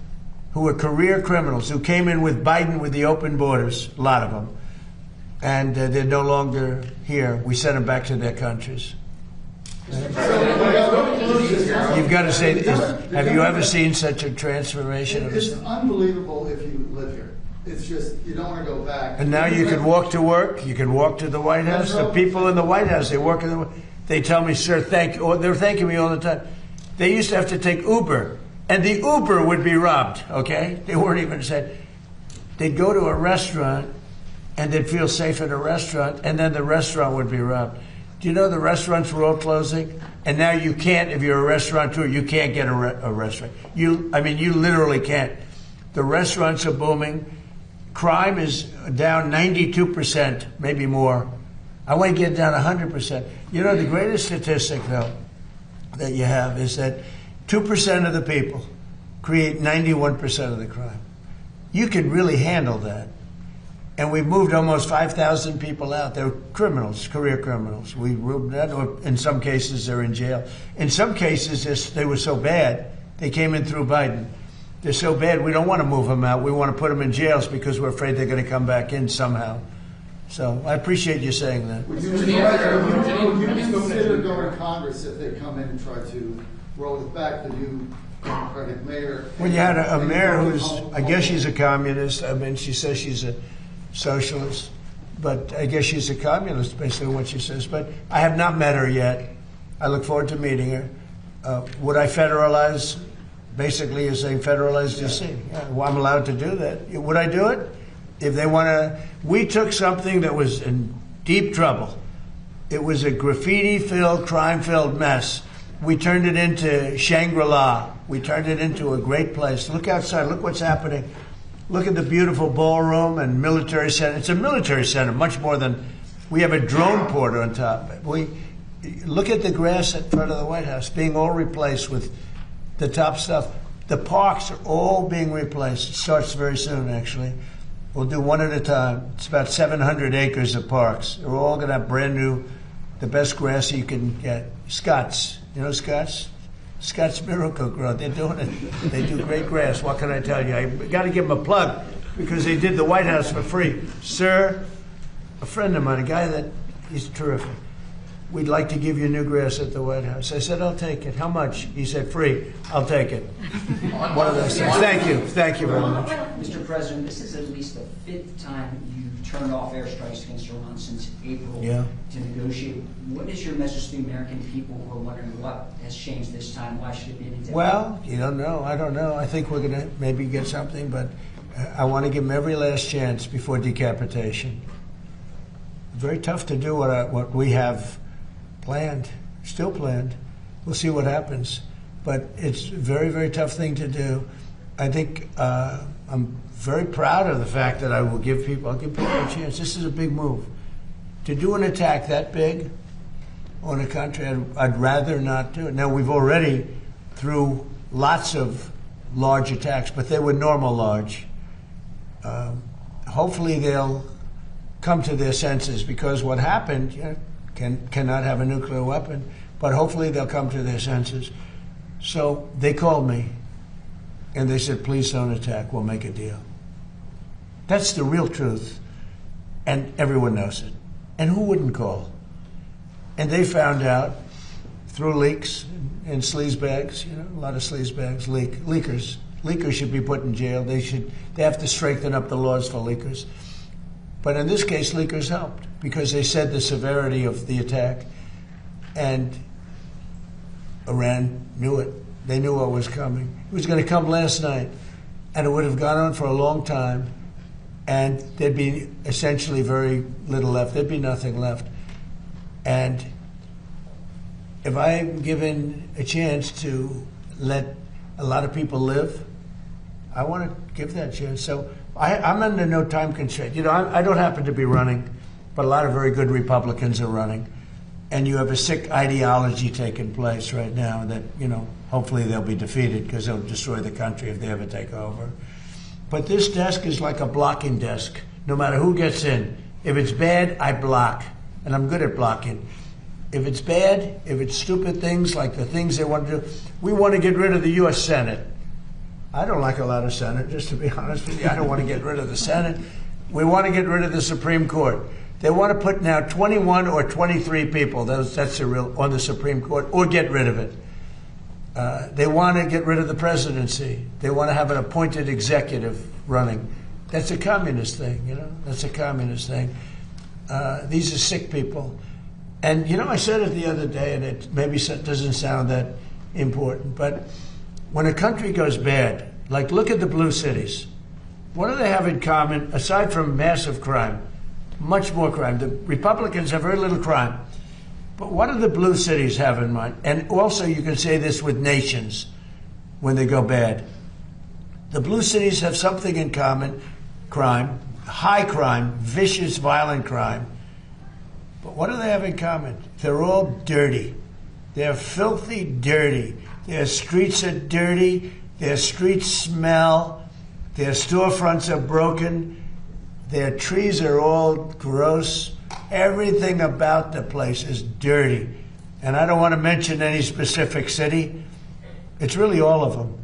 who were career criminals, who came in with Biden with the open borders, a lot of them. and they're no longer here. We sent them back to their countries. You've got to say, have you ever seen such a transformation? It's unbelievable if you live here. It's just, you don't want to go back. And now you can walk to work, you can walk to the White House. The people in the White House, they tell me, sir, thank you. They're thanking me all the time. They used to have to take Uber, and the Uber would be robbed, okay? They weren't even said. They'd go to a restaurant, and they'd feel safe at a restaurant, and then the restaurant would be robbed. Do you know the restaurants were all closing? And now you can't, if you're a restaurateur, you can't get a restaurant. You literally can't. The restaurants are booming. Crime is down 92%, maybe more. I want to get down 100%. You know, the greatest statistic, though, that you have is that 2% of the people create 91% of the crime. You can really handle that. And we've moved almost 5,000 people out. They're criminals, career criminals. We moved that, or in some cases, they're in jail. In some cases, they were so bad, they came in through Biden. They're so bad, we don't want to move them out. We want to put them in jails because we're afraid they're going to come back in somehow. So I appreciate you saying that. Would you consider going to Congress if they come in and try to roll it back, the new Democratic mayor? When you had a mayor who's, I guess she's a communist. I mean, she says she's a socialist, but I guess she's a communist, basically what she says. But I have not met her yet. I look forward to meeting her. Would I federalize? Basically, you're saying federalize D.C. Yeah, well, I'm allowed to do that. Would I do it? If they want to, we took something that was in deep trouble. It was a graffiti-filled, crime-filled mess. We turned it into Shangri-La. We turned it into a great place. Look outside. Look what's happening. Look at the beautiful ballroom and military center. It's a military center, much more than, we have a drone port on top. Look at the grass in front of the White House being all replaced with the top stuff. The parks are all being replaced. It starts very soon, actually. We'll do one at a time. It's about 700 acres of parks. They're all going to have brand new, the best grass you can get. Scots. You know Scots? Scots Miracle-Gro. They're doing it. They do great grass. What can I tell you? I got to give them a plug because they did the White House for free. Sir, a friend of mine, a guy that, he's terrific. We'd like to give you new grass at the White House. I said, I'll take it. How much? He said, free. I'll take it. One of those things. Thank you. Thank you very much. Mr. President, this is at least the 5th time you've turned off airstrikes against Iran since April to negotiate. What is your message to the American people who are wondering what has changed this time? Why should it be any different? Well, you don't know. I don't know. I think we're going to maybe get something, but I want to give them every last chance before decapitation. Very tough to do what we have planned, still planned. We'll see what happens. But it's a very, very tough thing to do. I think I'm very proud of the fact that I'll give people a chance. This is a big move. To do an attack that big on a country, I'd rather not do it. Now, we've already, through lots of large attacks, but they were normal large. Hopefully they'll come to their senses, because what happened, cannot have a nuclear weapon, but hopefully they'll come to their senses. So they called me and they said, please don't attack, we'll make a deal. That's the real truth, and everyone knows it. And who wouldn't call? And they found out through leaks and sleazebags, a lot of sleazebags, leakers. Leakers should be put in jail. They have to strengthen up the laws for leakers. But in this case, leakers helped because they said the severity of the attack, and Iran knew it. They knew what was coming. It was going to come last night, and it would have gone on for a long time, and there'd be essentially very little left. There'd be nothing left. And if I'm given a chance to let a lot of people live, I want to give that chance. So I'm under no time constraint. I don't happen to be running, but a lot of very good Republicans are running. And you have a sick ideology taking place right now that, hopefully they'll be defeated because they'll destroy the country if they ever take over. But this desk is like a blocking desk, no matter who gets in. If it's bad, I block, and I'm good at blocking. If it's bad, if it's stupid things like the things they want to do, we want to get rid of the U.S. Senate. I don't like a lot of Senate, just to be honest with you. I don't want to get rid of the Senate. We want to get rid of the Supreme Court. They want to put now 21 or 23 people, that's a real, on the Supreme Court, or get rid of it. They want to get rid of the presidency. They want to have an appointed executive running. That's a communist thing, you know? That's a communist thing. These are sick people. And, you know, I said it the other day, and it maybe doesn't sound that important, but when a country goes bad, like look at the blue cities. What do they have in common, aside from massive crime? Much more crime. The Republicans have very little crime. But what do the blue cities have in mind? And also you can say this with nations when they go bad. The blue cities have something in common: crime, high crime, vicious, violent crime. But what do they have in common? They're all dirty. They're filthy dirty. Their streets are dirty. Their streets smell. Their storefronts are broken. Their trees are all gross. Everything about the place is dirty. And I don't want to mention any specific city. It's really all of them.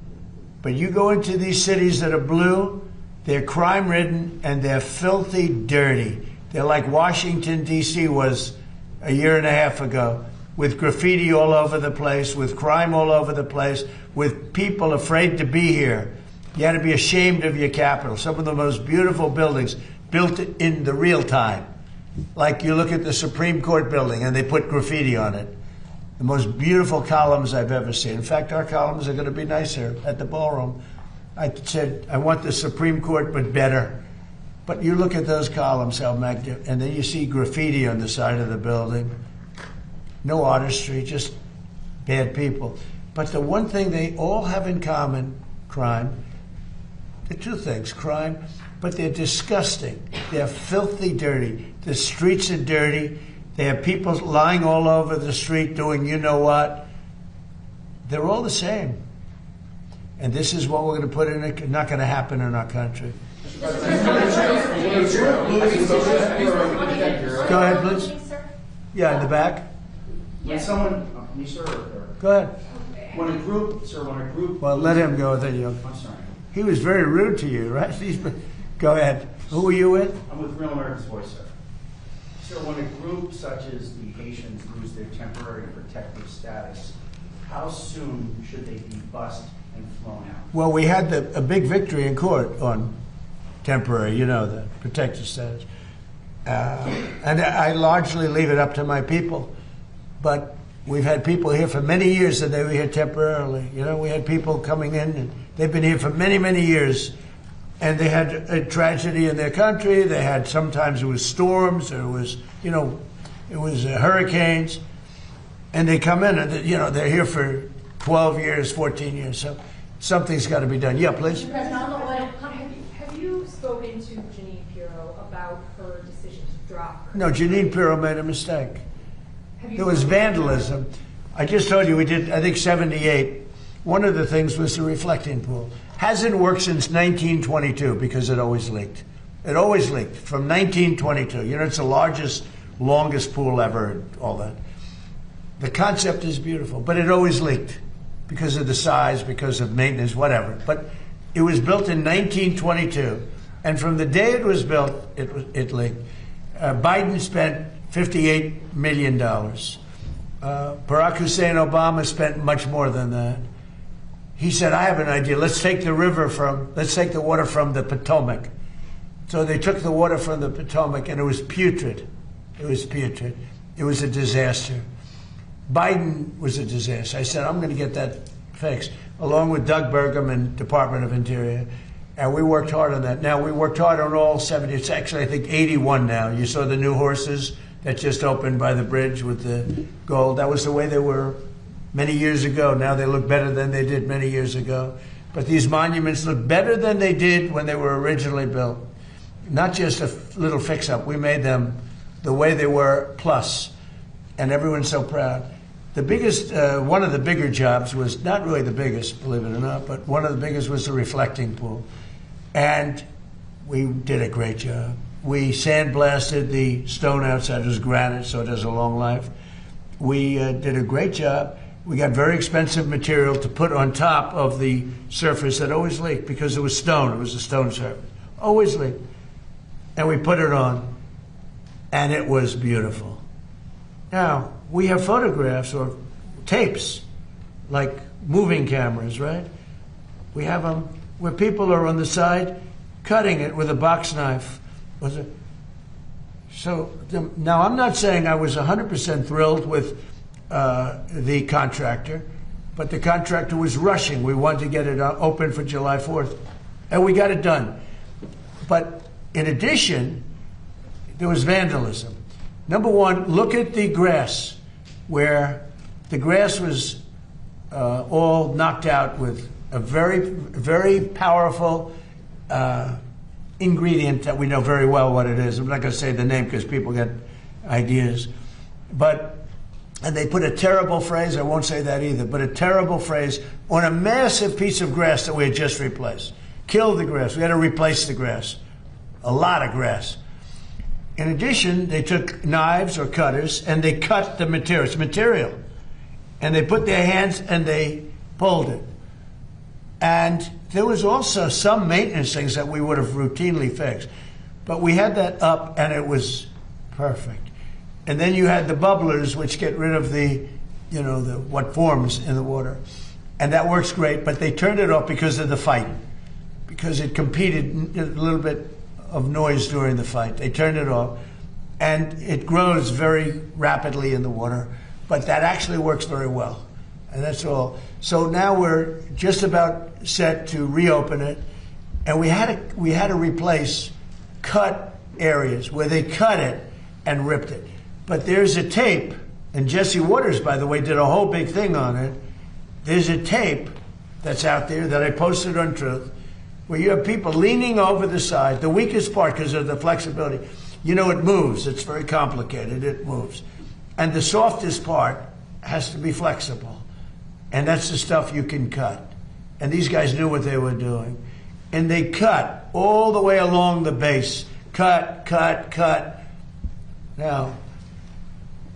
But you go into these cities that are blue, they're crime-ridden and they're filthy dirty. They're like Washington, D.C. was a year and a half ago, with graffiti all over the place, with crime all over the place, with people afraid to be here. You had to be ashamed of your capital. Some of the most beautiful buildings built in the real time. Like you look at the Supreme Court building and they put graffiti on it. The most beautiful columns I've ever seen. In fact, our columns are going to be nicer at the ballroom. I said, I want the Supreme Court, but better. But you look at those columns, how magnificent, and then you see graffiti on the side of the building. No artistry, just bad people. But the one thing they all have in common, crime, the two things, crime, but they're disgusting. They're filthy dirty. The streets are dirty. They have people lying all over the street doing you know what. They're all the same. And this is what we're going to put in it. Not going to happen in our country. Go ahead, please. Yeah, in the back. When someone, me, sir, go ahead. When a group. Well, let him go. Then you. I'm sorry. He was very rude to you, right? Go ahead. Who are you with? I'm with Real America's Voice, sir. Sir, when a group such as the Haitians lose their temporary protective status, how soon should they be bussed and flown out? Well, we had a big victory in court on temporary, you know, the protected status. And I largely leave it up to my people. But we've had people here for many years and they were here temporarily. You know, we had people coming in and they've been here for many, many years. And they had a tragedy in their country. They had, sometimes it was storms, or it was, you know, it was hurricanes. And they come in and, you know, they're here for 12 years, 14 years. So something's got to be done. Yeah, please. Mr. President, on the oil, have you spoken to Jeanine Pirro about her decision to drop her? No, Jeanine Pirro made a mistake. There was vandalism. I just told you we did, I think, 78. One of the things was the reflecting pool. Hasn't worked since 1922 because it always leaked. It always leaked from 1922. You know, it's the largest, longest pool ever and all that. The concept is beautiful, but it always leaked because of the size, because of maintenance, whatever. But it was built in 1922, and from the day it was built, it leaked. Biden spent $58 million. Barack Hussein Obama spent much more than that. He said, I have an idea. Let's take the water from the Potomac. So they took the water from the Potomac, and it was putrid. It was putrid. It was a disaster. Biden was a disaster. I said, I'm going to get that fixed, along with Doug Burgum and Department of Interior. And we worked hard on that. Now, we worked hard on all 70. It's actually, I think, 81 now. You saw the new horses that just opened by the bridge with the gold. That was the way they were many years ago. Now they look better than they did many years ago. But these monuments look better than they did when they were originally built. Not just a little fix-up. We made them the way they were, plus. And everyone's so proud. The biggest, one of the bigger jobs was, not really the biggest, believe it or not, but one of the biggest was the reflecting pool. And we did a great job. We sandblasted the stone outside. It was granite, so it has a long life. We did a great job. We got very expensive material to put on top of the surface that always leaked because it was stone. It was a stone surface. Always leaked. And we put it on. and it was beautiful. Now, we have photographs or tapes, like moving cameras, right? We have them where people are on the side cutting it with a box knife. Now, I'm not saying I was 100% thrilled with the contractor, but the contractor was rushing. We wanted to get it open for July 4th, and we got it done. But in addition, there was vandalism. Number one, look at the grass, where the grass was all knocked out with a very, very powerful ingredient that we know very well what it is. I'm not going to say the name because people get ideas. And they put a terrible phrase, I won't say that either, but a terrible phrase on a massive piece of grass that we had just replaced. Kill the grass. We had to replace the grass. A lot of grass. In addition, they took knives or cutters and they cut the material. It's material. And they put their hands and they pulled it. And there was also some maintenance things that we would have routinely fixed. But we had that up and it was perfect. And then you had the bubblers, which get rid of what forms in the water. And that works great, but they turned it off because of the fight. Because it competed a little bit of noise during the fight. They turned it off. And it grows very rapidly in the water. But that actually works very well. And that's all. So now we're just about set to reopen it. And we had to replace cut areas where they cut it and ripped it. But there's a tape, and Jesse Waters, by the way, did a whole big thing on it. There's a tape that's out there that I posted on Truth, where you have people leaning over the side, the weakest part because of the flexibility. You know, it moves. It's very complicated. It moves. And the softest part has to be flexible. And that's the stuff you can cut. And these guys knew what they were doing. And they cut all the way along the base. Cut, cut, cut. Now,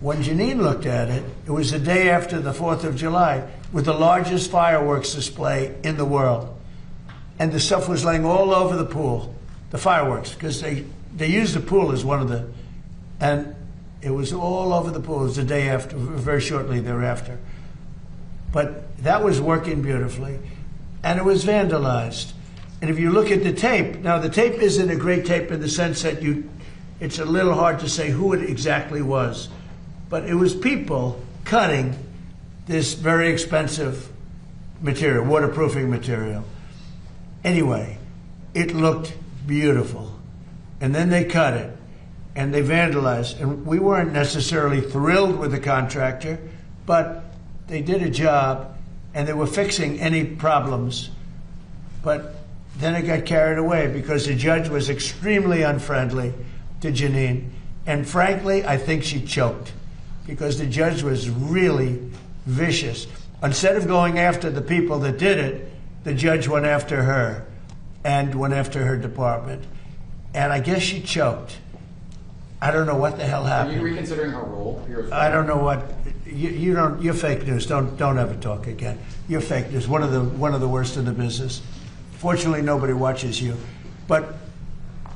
when Janine looked at it, it was the day after the 4th of July with the largest fireworks display in the world. And the stuff was laying all over the pool, the fireworks, because they used the pool as one of the, and it was all over the pool. It was the day after, very shortly thereafter. But that was working beautifully, and it was vandalized. And if you look at the tape, now the tape isn't a great tape in the sense that it's a little hard to say who it exactly was. But it was people cutting this very expensive material, waterproofing material. Anyway, it looked beautiful. And then they cut it, and they vandalized. And we weren't necessarily thrilled with the contractor, but they did a job, and they were fixing any problems. But then it got carried away because the judge was extremely unfriendly to Janine. And frankly, I think she choked because the judge was really vicious. Instead of going after the people that did it, the judge went after her and went after her department. And I guess she choked. I don't know what the hell happened. Are you reconsidering her role here as well? I don't know what. You don't. You're fake news. Don't ever talk again. You're fake news. One of the worst in the business. Fortunately, nobody watches you. But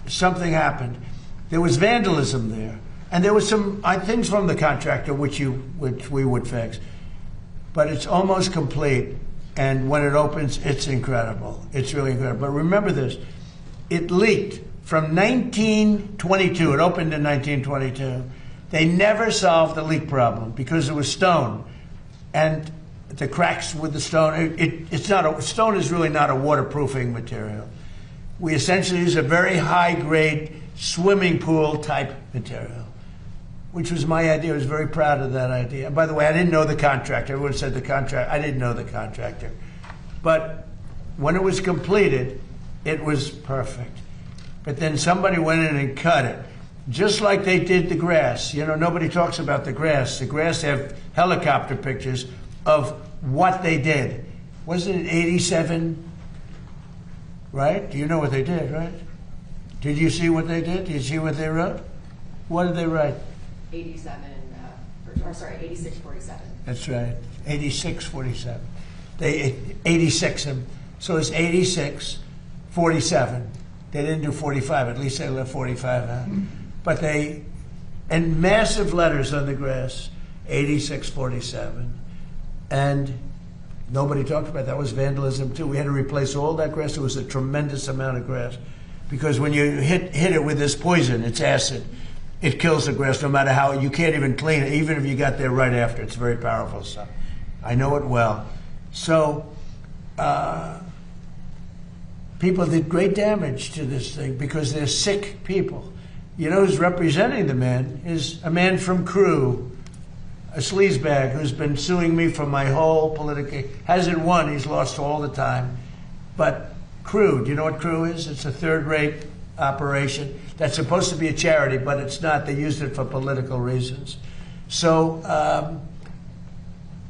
something happened. There was vandalism there, and there was some things from the contractor which we would fix. But it's almost complete, and when it opens, it's incredible. It's really incredible. But remember this: it leaked from 1922. It opened in 1922. They never solved the leak problem because it was stone, and the cracks with the stone. Stone is really not a waterproofing material. We essentially use a very high-grade swimming pool type material, which was my idea. I was very proud of that idea. And by the way, I didn't know the contractor. Everyone said the contractor. I didn't know the contractor. But when it was completed, it was perfect. But then somebody went in and cut it, just like they did the grass. You know, nobody talks about the grass. The grass have helicopter pictures of what they did. Wasn't it 87? Right? Do you know what they did, right? Did you see what they did? Did you see what they wrote? What did they write? 8647. That's right, 8647. They 86 them, so it's 8647. They didn't do 45. At least they left 45 out. But they and massive letters on the grass, 8647. And nobody talked about that. That was vandalism too. We had to replace all that grass. It was a tremendous amount of grass. Because when you hit it with this poison, it's acid, it kills the grass no matter how, you can't even clean it, even if you got there right after. It's very powerful stuff. I know it well. So, people did great damage to this thing because they're sick people. You know who's representing the man is a man from Crew, a sleazebag who's been suing me for my whole political, hasn't won, he's lost all the time. But Crew, do you know what Crew is? It's a third-rate operation that's supposed to be a charity, but it's not. They used it for political reasons. So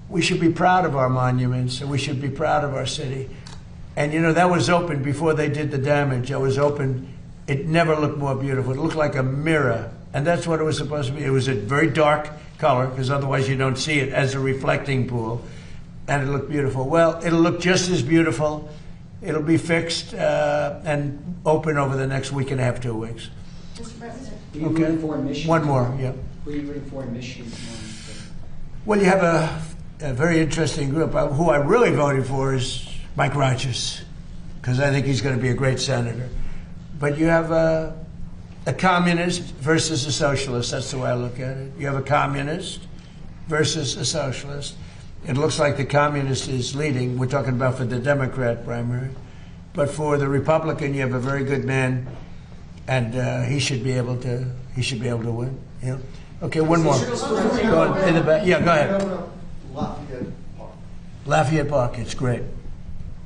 we should be proud of our monuments, and we should be proud of our city. And you know, that was open before they did the damage. It was open. It never looked more beautiful. It looked like a mirror. And that's what it was supposed to be. It was a very dark color, because otherwise you don't see it, as a reflecting pool. And it looked beautiful. Well, it'll look just as beautiful. It'll be fixed and open over the next week and a half, 2 weeks. Mr. President, who are you rooting for in Michigan? One more, yeah. Who are you rooting for in Michigan? Well, you have a very interesting group. Who I really voted for is Mike Rogers, because I think he's going to be a great senator. But you have a communist versus a socialist. That's the way I look at it. You have a communist versus a socialist. It looks like the communist is leading. We're talking about for the Democrat primary. But for the Republican, you have a very good man, and he should be able to win. Yeah. Okay, one more. Go in the back. Yeah, go ahead. Lafayette Park. Lafayette Park, it's great.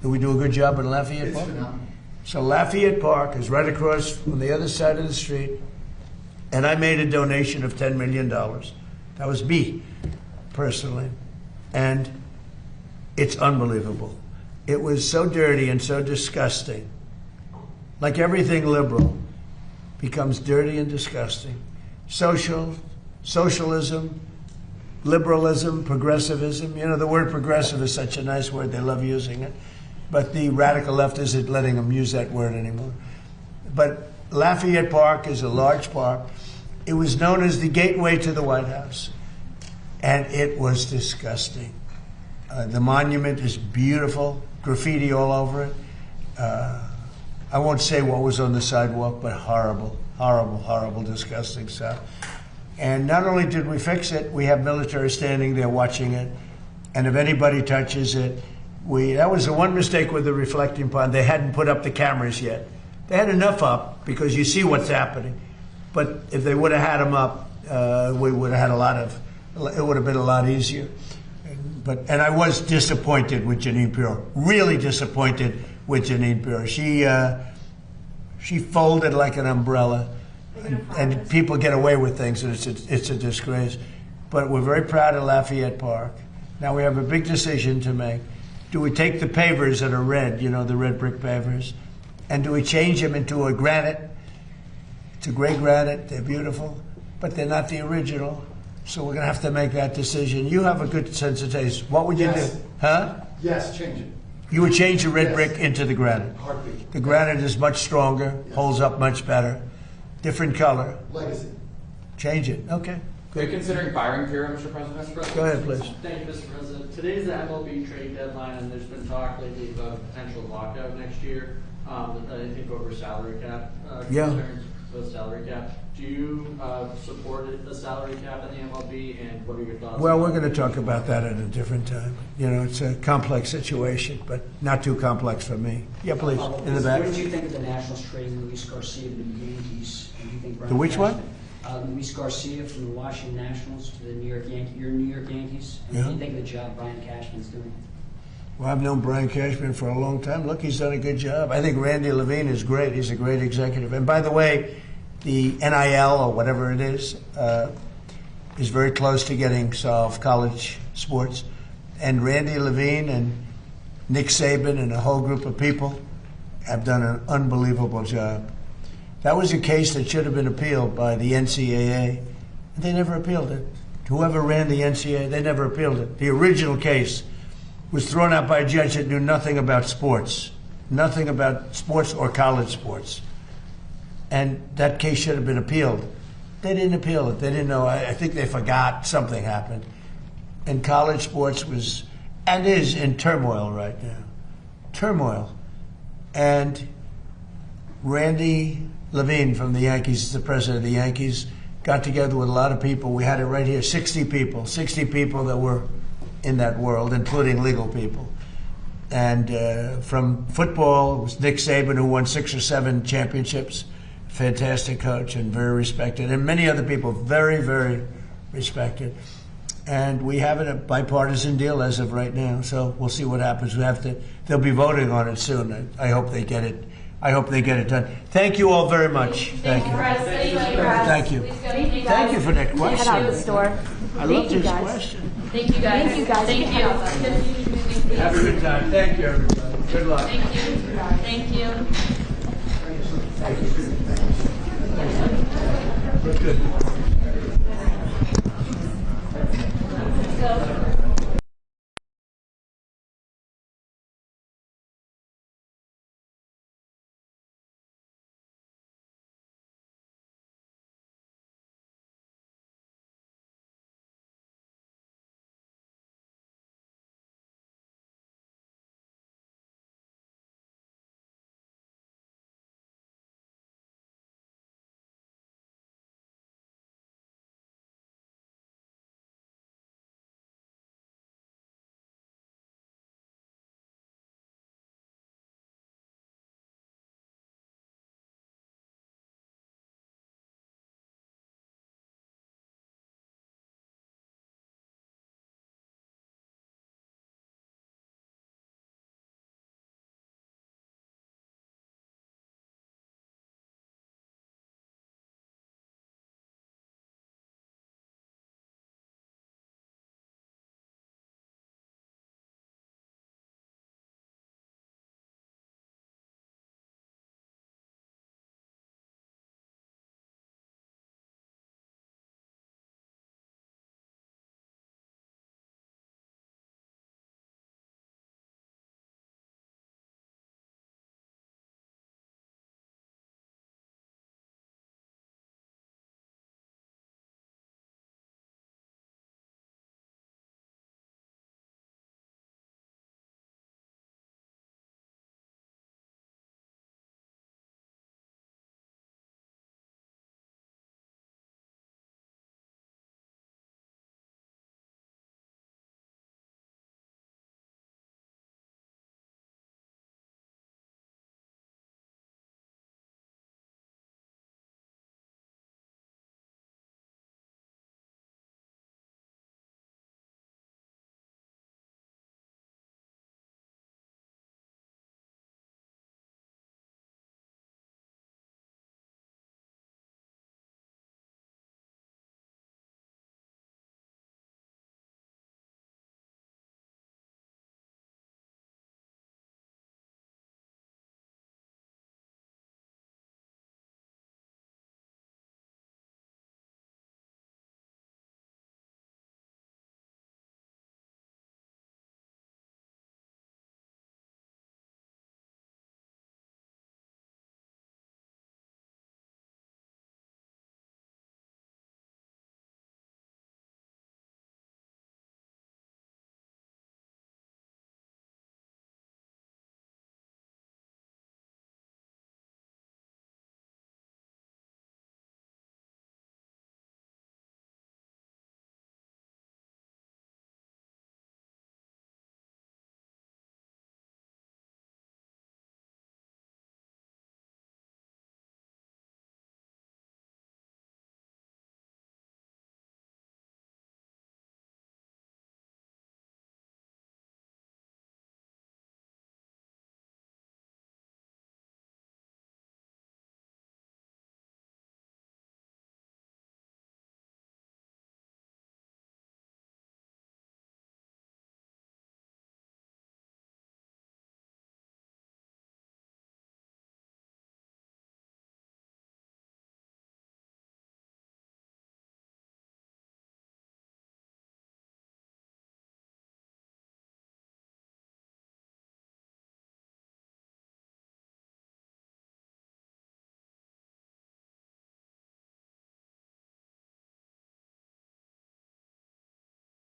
Do we do a good job at Lafayette Park? It's phenomenal. So Lafayette Park is right across from the other side of the street, and I made a donation of $10 million. That was me, personally. And it's unbelievable. It was so dirty and so disgusting. Like everything liberal becomes dirty and disgusting. Socialism, liberalism, progressivism. You know, the word progressive is such a nice word. They love using it. But the radical left isn't letting them use that word anymore. But Lafayette Park is a large park. It was known as the gateway to the White House. And it was disgusting. The monument is beautiful, graffiti all over it. I won't say what was on the sidewalk, but horrible, horrible, horrible, disgusting stuff. And not only did we fix it, we have military standing there watching it. And if anybody touches it, that was the one mistake with the reflecting pond. They hadn't put up the cameras yet. They had enough up because you see what's happening. But if they would have had them up, we would have had it would have been a lot easier. And I was disappointed with Jeanine Pirro, really disappointed with Jeanine Pirro. She folded like an umbrella, and people get away with things, and it's a disgrace. But we're very proud of Lafayette Park. Now we have a big decision to make. Do we take the pavers that are red, you know, the red brick pavers, and do we change them into a granite? It's a gray granite, they're beautiful, but they're not the original. So we're going to have to make that decision. You have a good sense of taste. What would you do? Huh? Yes, change it. You would change the red brick into the granite. Heartbeat. The granite is much stronger, holds up much better, different color. Legacy. Change it. Okay. Are you considering firing Pirro, Mr. President? Go ahead, please. Thank you, Mr. President. Today's the MLB trade deadline, and there's been talk lately about a potential lockout next year. I think over salary cap concerns with salary cap. Do you support a salary cap in the MLB, and what are your thoughts? Well, we're going to talk about that at a different time. You know, it's a complex situation, but not too complex for me. Yeah, please, in the back. What did you think of the Nationals trading Luis Garcia to the Yankees? And do you think Brian The which Cashman, one? Luis Garcia from the Washington Nationals to the your New York Yankees. And what do you think of the job Brian Cashman's doing? Well, I've known Brian Cashman for a long time. Look, he's done a good job. I think Randy Levine is great. He's a great executive. And by the way, the NIL, or whatever it is very close to getting solved, college sports. And Randy Levine and Nick Saban and a whole group of people have done an unbelievable job. That was a case that should have been appealed by the NCAA, and they never appealed it. Whoever ran the NCAA, they never appealed it. The original case was thrown out by a judge that knew nothing about sports or college sports. And that case should have been appealed. They didn't appeal it. They didn't know. I think they forgot something happened. And college sports was and is in turmoil right now. Turmoil. And Randy Levine from the Yankees, is the president of the Yankees, got together with a lot of people. We had it right here, 60 people that were in that world, including legal people. And from football, it was Nick Saban, who won 6 or 7 championships. Fantastic coach and very respected. And many other people, very, very respected. And we have a bipartisan deal as of right now. So we'll see what happens. They'll be voting on it soon. I hope they get it. I hope they get it done. Thank you all very much. Thank you. Thank you. Thank you for that question. Head out the store. I love this question. Thank you guys. Thank you guys. Thank you. Have a good time. Thank you, everybody. Good luck. Thank you. Thank you. Thank you. Good.